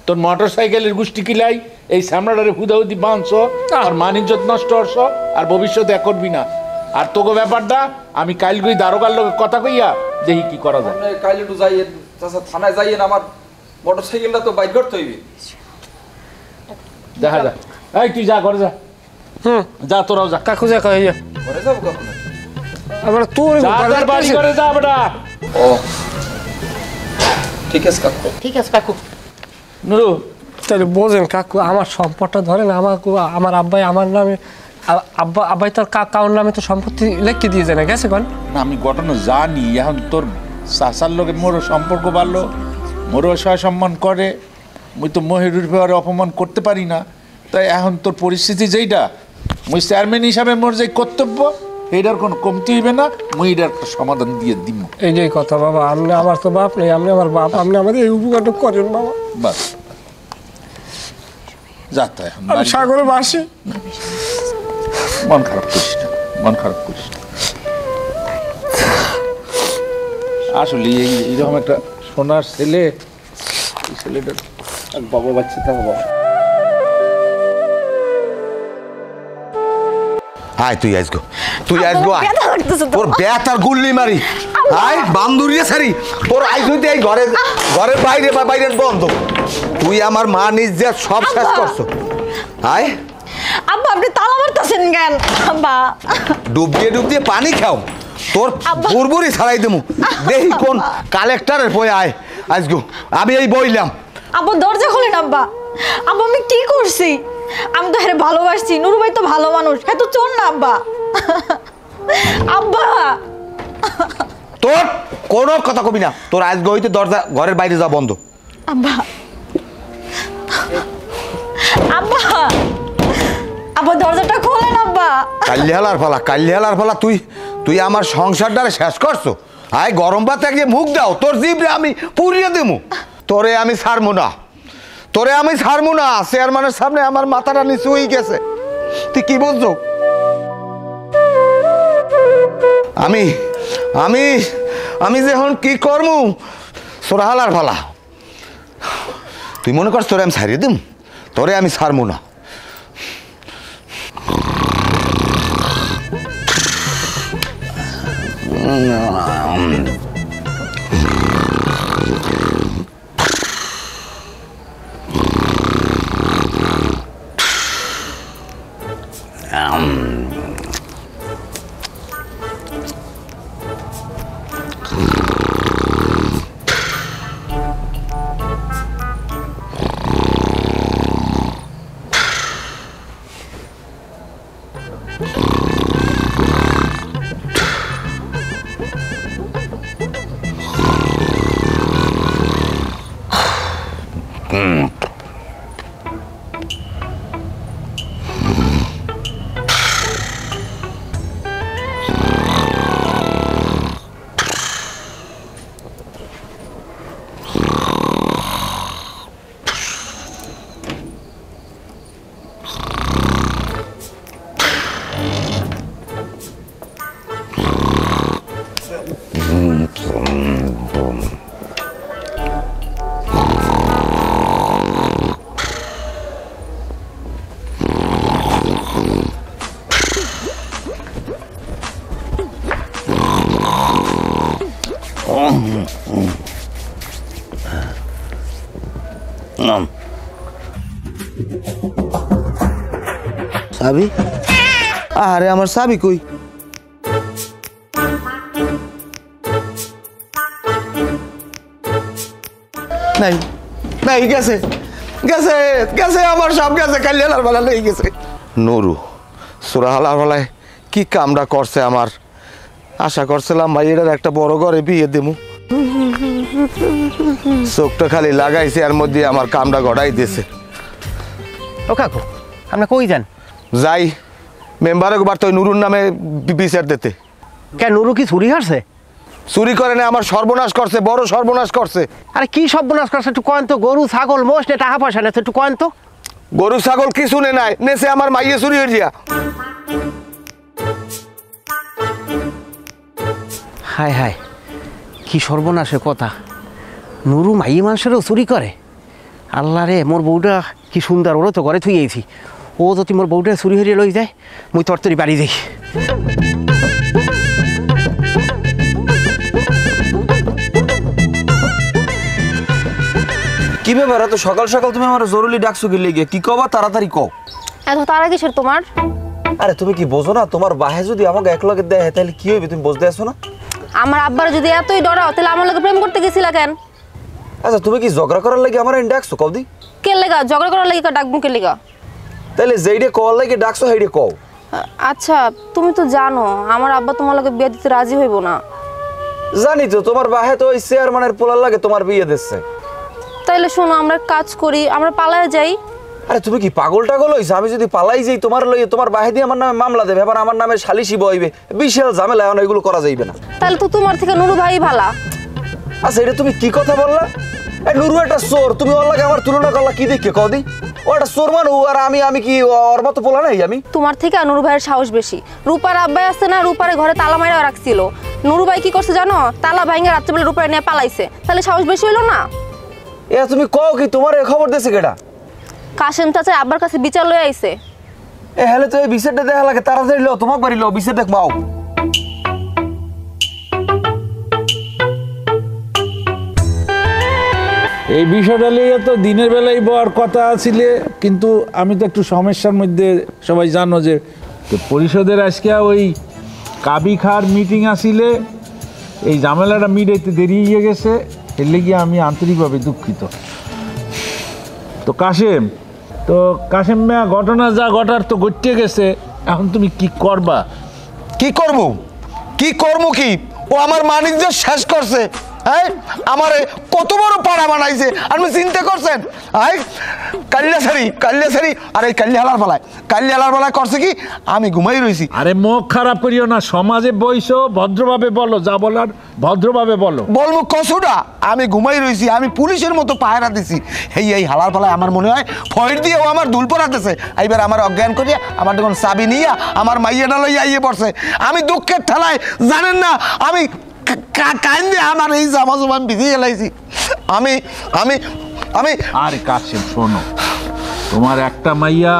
S6: তোর মোটর সাইকেলের গোষ্ঠী কিলাই এই সামনাটারে হুদাহুদি বাঁধছ, আর মানিজ্যত নষ্ট হস, আর ভবিষ্যতে এক করবি না। আর তোকে ব্যাপারটা আমি কাল গই দারোগার লোক কথা কইয়া দেখি কি করা যায়।
S4: কাইলে একটু যাইয়েন চাচা, থানায় যাইয়েন, আমার মোটর সাইকেলটা তো বাইর করতে হইবে।
S6: দেখা যা, এই তুই যা ঘরে যা, যা তোরাও যা।
S1: কাকু যা কই
S4: ঘরে যাবো কখন?
S1: আবার তোর
S6: বাড়ি করে যা বেটা।
S4: ও ঠিক আছে কাকু।
S2: ঠিক আছে কাকু।
S6: নুরু
S1: তাহলে বোঝেন কাকু, আমার সম্পদটা ধরেন আমার আব্বাই আমার নামে, আব্বাই তার কাউর নামে তো সম্পত্তি লিখে দিয়ে যায় না, গেছে কোন
S6: না, আমি ঘটনা জানি। এখন তোর চাচার লোকে মোরও সম্পর্ক বাড়লো, মোরও সহায় সম্মান করে, মুই তো মহিরুর ব্যাপারে অপমান করতে পারি না। তাই এখন তোর পরিস্থিতি যেইটা, মুই চেয়ারম্যান হিসাবে মোর যে কর্তব্য, এইটার কোনো কমতি হইবে না, মুই এটার একটা সমাধান দিয়ে দিব।
S1: এই যে কথা বাবা, আপনি আমার তো বাপ নেই, আপনি আমার বাপ, আপনি আমাদের এই উপকারটা করেন বাবা।
S6: বাস যা, তো এখন
S1: আমি সাগরে বাসি।
S6: মন খারাপ করিস না, মন খারাপ করিস না। আসলে এইরকম একটা সোনার ছেলে, এই ছেলেটার বাবা বাচ্চা থাকা বাবা।
S3: আয় তুই আসগো, তুই আসগো, তোর ব্যাত আর গুল্লি মারি, আয় বান্দুরিয়া সারি তোর আইস হইতে এই ঘরের বাইরে বা বাইরের বন্ধ। তুই আমার মা নিজে সব শেষ করছো। আয়
S7: আব্বা, আপনি তালা মারতেছেন কেন? আব্বা
S3: ডুব দিয়ে পানি খাও, তোর বুরবুরি ছাড়াই দেবো। দেখি কোন কালেক্টরের বই। আয় আসগো, আমি এই বইলাম।
S7: আব্বা দরজা খোলেন আব্বা। আব্বা আমি কি করছি? আমি তো হেরে ভালোবাসছি, নুরু ভাই তো ভালো মানুষ, হ্যাঁ তো চোর না আব্বা। আব্বা
S3: তোর কোনো কথা কবি না, তোর আজকে হইতে দরজা ঘরের বাইরে যা বন্ধ।
S7: আব্বা আব্বা আব্বা দরজাটা খোলেন আব্বা।
S3: কাল্লিহালার ফলা তুই আমার সংসারটারে শেষ করছো। আয় গরম ভাতে গিয়ে মুখ দাও, তোর জিভরে আমি পুড়িয়ে দেবো। তোরে আমি ছাড়বো না, চেয়ারম্যানের সামনে আমার মাথাটা নিচু হয়ে গেছে। তুই কি বলছো? আমি যে এখন কি করবো? সোরাহালার ফালা, তুই মনে করছ তোরে আমি ছাড়িয়ে দিম? তোরে আমি ছাড়বো না। চাবি আরে আমার চাবি কই? নাই নাই, গেছে গেছে গেছে, আমার সব গেছে, কালি হালার বেলা লেগে গেছে। নুরু সুরা হালার বেলায় কি কামটা করছে আমার। আশা করছিলাম ভাইয়ের একটা বড় ঘরে বিয়ে দেবো, চোখটা খালি লাগাইছে এর মধ্যে আমার কামটা গড়াই দিয়েছে।
S2: ও কাকু আপনি কই যান?
S3: যাই মেম্বারে বার তো নুরুর নামে বিচার দিতে।
S2: কেন নুরু কি চুরি হারছে?
S3: চুরি করে না, আমার সর্বনাশ করছে, বড় সর্বনাশ করছে।
S2: আরে কি সর্বনাশ করছে একটু কয়েন তো? গরু ছাগল মোষ নে টাকা পয়সা নেছে, একটু কয়েন তো।
S3: গরু ছাগল কিছু নে নাই, নেছে আমার মাইয়ে চুরি হয়ে যা।
S2: হায় হায় কি সর্বনাশের কথা! নুরু মাই মানুষেরও চুরি করে? আল্লাহ রে, মোর বউটা কি সুন্দর, ওরও তো ঘরে থুইয়েছি। ও যদি মোর বউটা চুরি হরিয়ে লই যায়, মুই তরতরি বাড়ি যাই।
S4: কি ব্যাপার এত সকাল সকাল তুমি আমার জরুরি ডাকছো কি লেগে? কি কবা তাড়াতাড়ি কও।
S5: এত তারা কিসের তোমার?
S4: আরে তুমি কি বোঝো না, তোমার বাহে যদি আমাকে এক লগে দেয় তাহলে কি হইবে তুমি বুঝতে আসছো না?
S5: আমার আব্বার যদি এতই ডরাও তাহলে আমার লগে প্রেম করতে গেছিলা কেন?
S4: আচ্ছা তুমি কি ঝগড়া করার লাগে আমার এনে ডাকছো কও দি?
S5: কে লেগা ঝগড়া করার লাগি ডাকবো কে লেগা?
S4: তাহলে যেইটা কল লাগে ডাকছো সেইটা কও।
S5: আচ্ছা তুমি তো জানো আমার আব্বা তোমার লগে বিয়ে দিতে রাজি হইব না।
S4: জানি তো, তোমার বাহে তো ওই চেয়ারম্যানের পোলার লাগে তোমার বিয়ে দিচ্ছে।
S5: তাইলে শোনো আমরা কাজ করি, আমরা পালায় যাই।
S4: আরে তুমি কি পাগল টাগল হইছো? আমি যদি পালাই যাই তোমার লইয়ে, তোমার বাহে দিয়ে আমার নামে মামলা দেবে, এবার আমার নামে সালিশি বইবে, বিশাল ঝামেলা, এখন এগুলো করা যাইবে না।
S5: তাহলে তো তোমার থেকে নুরু ভাই ভালা।
S4: আচ্ছা এটা তুমি কি কথা বললা? এই নুরু একটা চোর, তুমি ওর লাগে আমার তুলনা করলা কি দেখে কদি? ও একটা চোর মানু, আর আমি কি ওর মতো পোলা নাই? আমি
S5: তোমার থেকে নুরু ভাইয়ের সাহস বেশি। রূপার আব্বাই আছে না, রূপারে ঘরে তালা মাইরা রাখছিল। নুরু ভাই কি করছে জানো? তালা ভাঙে রাত্রেবেলা রূপারে নিয়ে পালাইছে। তাহলে সাহস বেশি হইলো না?
S4: এ তুমি কও কি? তোমার এ খবর দিয়েছে কেডা?
S5: কাশেম চাচা আব্বার কাছে বিচার লয়ে আইছে।
S4: এ হেলে তো এই বিচারটা দেখা লাগে, তাড়াতাড়ি লো, তোমাকে বাড়ি লো, বিচার দেখ পাও।
S6: এই বিষয়টা নিয়ে তো দিনের বেলায় বলার কথা ছিলে, কিন্তু আমি তো একটু সমস্যার মধ্যে। সবাই জানো যে তো পরিষদের আজকে ওই কাবি খার মিটিং আসিলে এই ঝামেলাটা মিটাইতে দেরি হয়ে গেছে, এর লেগে আমি আন্তরিকভাবে দুঃখিত। তো কাশেম মিয়া, ঘটনা যা ঘটার তো ঘটে গেছে, এখন তুমি কি করবা?
S3: কি করবো কি? ও আমার মানিজ্য শেষ করছে। হ্যাঁ, আমারে কত বড় পাড়া বানাইছে আপনি চিন্তা করছেন? হ্যাঁ, কাল্যাসারি আর এই কাল্যাহালার বেলায় করছে কি? আমি ঘুমাই রয়েছি।
S6: আরে মুখ খারাপ করিও না, সমাজে বইছো, ভদ্রভাবে বলো, যা বলার ভদ্রভাবে বলো।
S3: বলবো কসুটা, আমি ঘুমাই রয়েছি, আমি পুলিশের মতো পাহারা দিছি। এই হালার পালায় আমার মনে হয় ফয়ের দিয়ে ও আমার দুল পরাতেছে। এইবার আমার অজ্ঞান করিয়া আমার যখন চাবি নিয়ে আমার মাইয়াটা লইয়া আইয়ে পড়ছে। আমি দুঃখের ঠেলায় জানেন না, আমি কান্দে আমার এই জামা জমা ভিজিয়ে গেলাইছি। আমি
S6: আরে কাশেম শোনো, তোমার একটা মাইয়া,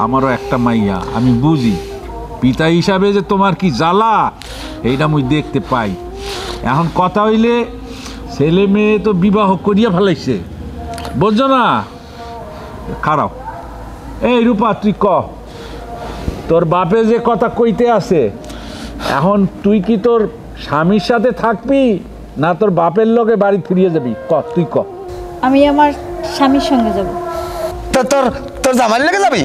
S6: আমারও একটা মাইয়া, আমি বুঝি। পিতা হিসাবে যে তোমার কি জ্বালা এইটা মুই দেখতে পাই। এখন কথা হইলে ছেলে মেয়ে তো বিবাহ করিয়া ফেলাইছে, বুঝছো না? খারাপ। এই রূপা তুই তোর বাপে যে কথা কইতে আছে, এখন তুই কি তোর স্বামীর সাথে থাকবি না তোর বাপের লোকে বাড়ি ফিরিয়ে যাবি? তুই
S7: আমি আমার স্বামীর সঙ্গে যাব।
S3: তোর জামাই লেগে যাবি?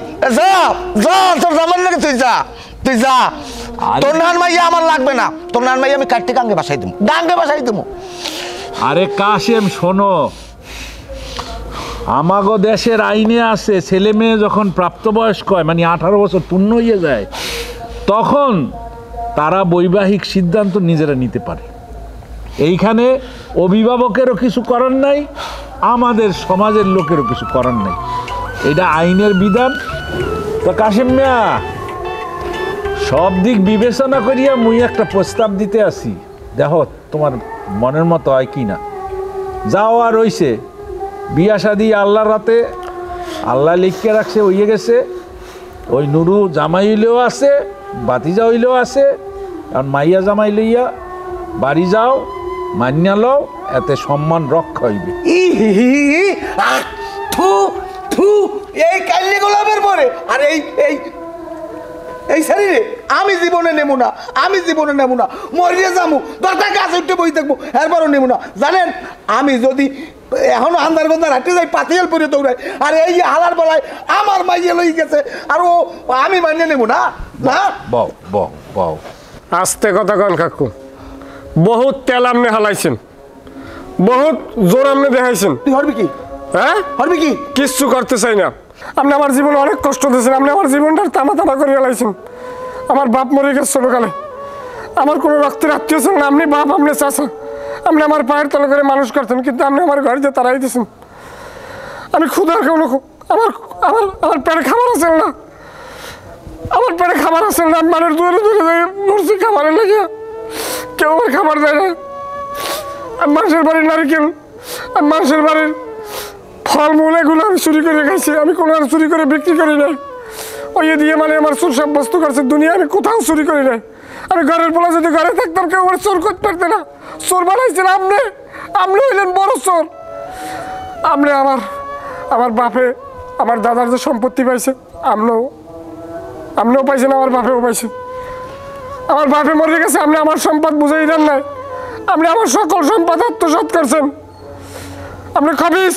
S3: যা তোর জামাই লেগে তুই যা। তোর নান মাইয়া আমার লাগবে না, তোর নান মাইয়া আমি কাটতে গাঙ্গে বাসাই দেবো।
S6: আরে কাশেম শোনো, আমাগো দেশের আইনে আছে ছেলে মেয়ে যখন প্রাপ্তবয়স্ক হয়, মানে 18 বছর পূর্ণ হয়ে যায়, তখন তারা বৈবাহিক সিদ্ধান্ত নিজেরা নিতে পারে। এইখানে অভিভাবকেরও কিছু করার নাই, আমাদের সমাজের লোকেরও কিছু করার নাই, এটা আইনের বিধান। তো কাশেম মিয়া, সব দিক বিবেচনা করিয়া মুই একটা প্রস্তাব দিতে আসি, দেখো তোমার মনের মতো হয় কি না। যাও আর রইছে বিয়া শাদি আল্লাহর রাতে, আল্লাহ লিখকে রাখছে, হইয়ে গেছে। ওই নুরু জামাই হইলেও আছে, বাতিজা হইলেও আছে। কারণ মাইয়া জামাই লইয়া বাড়ি যাও, মান্যা লও, এতে সম্মান রক্ষা হইবে।
S3: এই কাল্লি গোলাপের পরে আর এই এই শরীরে আমি জীবনে নেব না, আমি জীবনে নেব না, মরিয়ে যাবো, দরকার গাছ উঠতে বই থাকবো, এরপরও নেব না। জানেন আমি যদি এখনো আন্দার গন্দার হাঁটতে যাই পাতিয়াল পরে দৌড়াই, আর এই যে হালার বেলায় আমার মাইয়ে লই গেছে, আর ও আমি মানিয়ে নেব না। না
S6: বউ বউ বউ
S1: আস্তে কথা কন কাকু, বহুত তেল আপনি হালাইছেন, বহুত জোর আপনি দেখাইছেন।
S3: তুই হরবি কি?
S1: হ্যাঁ
S3: হরবি কি?
S1: কিচ্ছু করতে চাই না। আপনি আমার জীবনে অনেক কষ্ট দিয়েছেন, আপনি আমার জীবনটা তামা তামা করে ফেলাইছেন। আমার বাপ মরে গেছে ছোটকালে, আমার কোনো রক্তের আত্মীয় ছিল না। আপনি বাপ, আপনি চাচা, আপনি আমার পায়ের তলে করে মানুষ করতেন, কিন্তু আপনি আমার ঘরে তারাই দিয়েছেন। আমি ক্ষুধার কোনো আমার আমার আমার পেটে খাবার আছে না, আমার পেটে খাবার আছে না। আমি মানুষ দূরে দূরে যাই মরছি খাবারের লেগে, কেউ আমার খাবার দেয় না। আমি মানুষের বাড়ির নারিকেল, আমি মানুষের বাড়ির ফলমূল এগুলো আমি চুরি করে খাইছি, আমি কোনো আর চুরি করে বিক্রি করি নাই। ওই দিয়ে মানে আমার চোর সাব্যস্ত করছে দুনিয়া, আমি কোথাও চুরি করি নাই। আমি ঘরের বলা যদি ঘরে থাকতাম কেউ আমার চোর করতে পারতে না। চোর বানাইছেন আপনি, আপনি হইলেন বড় চোর। আপনি আমার বাপে আমার দাদার যে সম্পত্তি পাইছে, আপনিও পাইছেন, আমার বাপেও পাইছে। আমার বাপে মরে গেছে, আপনি আমার সম্পদ বুঝাই দেন নাই, আপনি আমার সকল সম্পদ আত্মসাৎ করছেন। আপনি খবিস,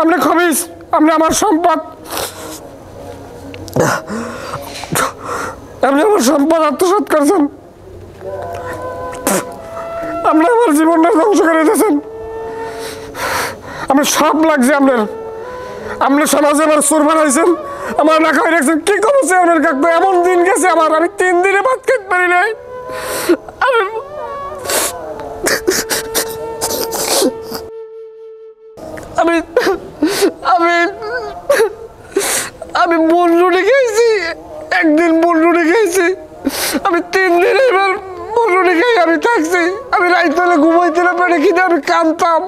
S1: আপনি খবিস, আপনি আমার সম্পদ, আপনি আমার সম্পদ আত্মসাৎ করছেন। আপনি আমার জীবনটা ধ্বংস করে দিয়েছেন। আমার সব লাগছে আপনার, আপনি সমাজে আমার চোর বানাইছেন, আমার না খাই রাখছেন। কি করেছে আপনার কাকু? এমন দিন গেছে আমার, আমি 3 দিনে ভাত খেতে পারি নাই। আমি আমি আমি বনরুটি খেয়েছি, একদিন বনরুটি খেয়েছি, আমি 3 দিন এবার বনরুটি খাই আমি থাকছি। আমি রাইত হলে ঘুমাইতে না পেরে কিনে আমি কাঁদতাম।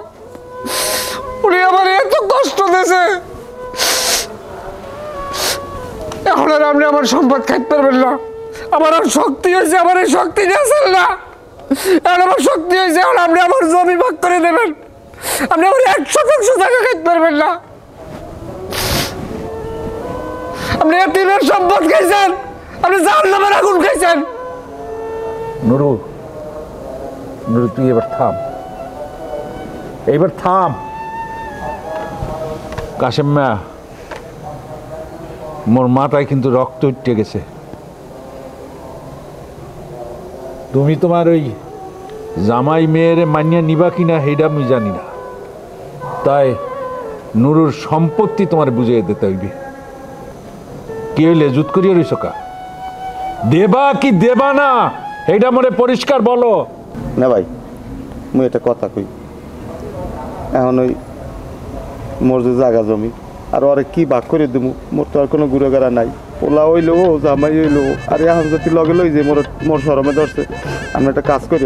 S1: উনি আমার এত কষ্ট দিয়েছে, এখন আর আপনি আমার সম্পদ খাইতে পারবেন না। আমার আর শক্তি হয়েছে, আমার এই শক্তি নিয়েছেন না। এখন আমার শক্তি হয়েছে, এখন আপনি আমার জমি ভাগ করে দেবেন। আপনি আমার 100% টাকা খাইতে পারবেন না। আপনি এতিমের সম্পদ খাইছেন, আপনি জাহান্নামের আগুন খাইছেন।
S6: নুরু, নুরু তুই এবার থাম, এইবার থাম। কাশেম মা, মোর মাথায় কিন্তু রক্ত উঠে গেছে। তুমি তোমার ওই জামাই মেয়ের মানিয়া নিবা কিনা সেইটা আমি জানি না, তাই নুরুর সম্পত্তি তোমার বুঝিয়ে দিতে হইবে। কি হইলে জুত করিয়া রইছ কা? দেবা কি দেবা না এইটা মনে পরিষ্কার বলো।
S8: না ভাই, মুই এটা কথা কই, এখন ওই মোর যে জায়গা জমি আর ওরে কি ভাগ করে দেবো, মোর তো আর কোনো গুড়াগাড়া নাই। ওলা হইলো জামাই হইলো, আর এখন যদি লগে লই যে মোর শরমে ধরছে, আমি একটা কাজ করি,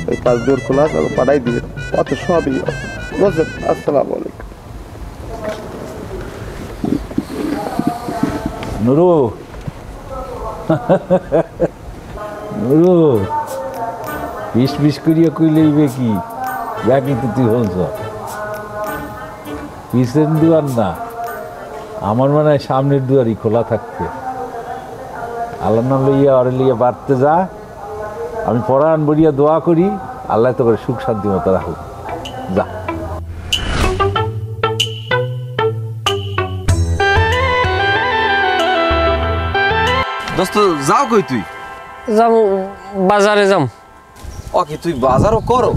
S8: ওই 5 জোর খোলা পাঠাই দিয়ে অত সবই বুঝছেন। আসসালামু আলাইকুম।
S6: নুরু, নুরু বিষ করিয়া কইলেইবে কি ব্যাকি তো তুই হলছ পিছের দুয়ার না, আমার মনে হয় সামনের দুয়ারই খোলা থাকবে। আল্লাহ নাম লইয়া অরে লইয়া বাড়তে যা, আমি পরাণ বলিয়া দোয়া করি আল্লাহ তো করে সুখ শান্তি মতো রাখুক। যা।
S4: দোস্ত যাও কই তুই?
S1: যাম বাজারে যাম।
S4: ও কি তুই বাজারও করো?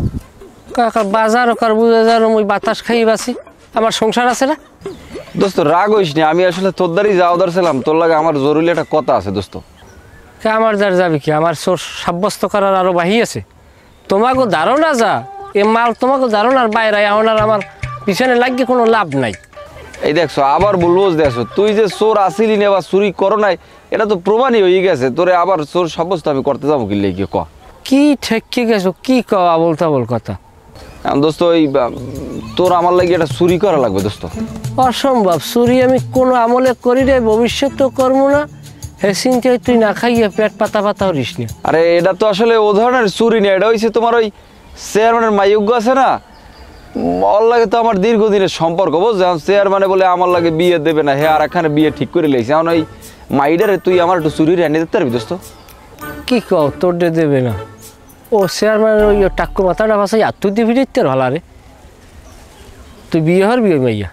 S1: কাকা বাজারও কর, বুঝে যার ওই বাতাস খাই বাসি, আমার সংসার আছে না।
S4: দোস্ত রাগ হইস নি, আমি আসলে তোর দ্বারই যাওয়া দরছিলাম, তোর লাগে আমার জরুরি একটা কথা আছে দোস্ত।
S1: আমার দ্বার যাবি কি? আমার চোর সাব্যস্ত করার আরো বাহি আছে। তোমাকে ধারণা যা এ মাল, তোমাকে ধারণার বাইরে এখন আর আমার পিছনে লাগিয়ে কোনো লাভ নাই।
S4: এই দেখছো আবার বলবো, দেখছো তুই যে চোর আসিলি না বা চুরি করো নাই, এটা তো প্রমাণই হয়ে গেছে। তোরে আবার চোর সাব্যস্ত আমি করতে যাবো কি লেগে ক?
S1: কি ঠেকি গেছো, কি কওয়া বলতা বল কথা।
S4: দোস্ত ওই তোর আমার লাগে এটা চুরি করা লাগবে দোস্ত।
S1: অসম্ভব, চুরি আমি কোনো আমলে করি রে, ভবিষ্যতেও করবো না। হে চিন্তায় তুই না খাইয়ে পেট পাতা পাতা হরিস না।
S4: আরে এটা তো আসলে ও ধরনের চুরি না, এটা হয়েছে তোমার ওই চেয়ারম্যানের মাইয়োগ্য আছে না, ওর লাগে তো আমার দীর্ঘদিনের সম্পর্ক বুঝছো। চেয়ারম্যানে বলে আমার লাগে বিয়ে দেবে না, হ্যাঁ আর এখানে বিয়ে ঠিক করে লেগেছে। এখন ওই মাইডারে তুই আমার একটু চুরির এনে দিতে পারবি দোস্ত?
S9: কি কও তোর দেবে না? ও চেয়ারম্যান ওই টাক্কু মাথাটা ভাসাই আর তুই দিবি দিতে ভালো রে। তুই বিয়ে হরবি ওই মাইয়া?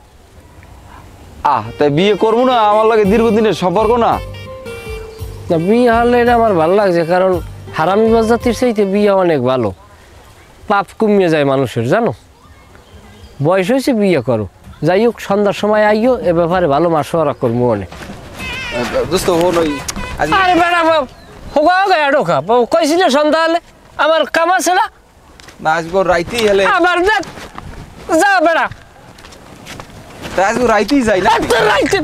S4: তাই বিয়ে করবো না? আমার লাগে দীর্ঘদিনের সম্পর্ক না।
S9: না বিয়ে হলে এটা আমার ভালো লাগছে, কারণ হারামি বাজাতির চাইতে বিয়ে অনেক ভালো, পাপ কমিয়ে যায় মানুষের, জানো। বয়স হয়েছে বিয়ে করো, যাই হোক সন্ধ্যার সময় আইও, এ ব্যাপারে ভালো মাসোয়ারা করবো অনেক।
S4: দোস্ত হন ওই
S9: আরে বেড়া হোগা গায়া ঢোকা কইছিল সন্ধ্যা হলে আমার কাম আছে না?
S4: না আজকে রাইতেই হলে
S9: আবার যা বেড়া
S4: আজকে রাইতেই যাই না।
S9: রাইতে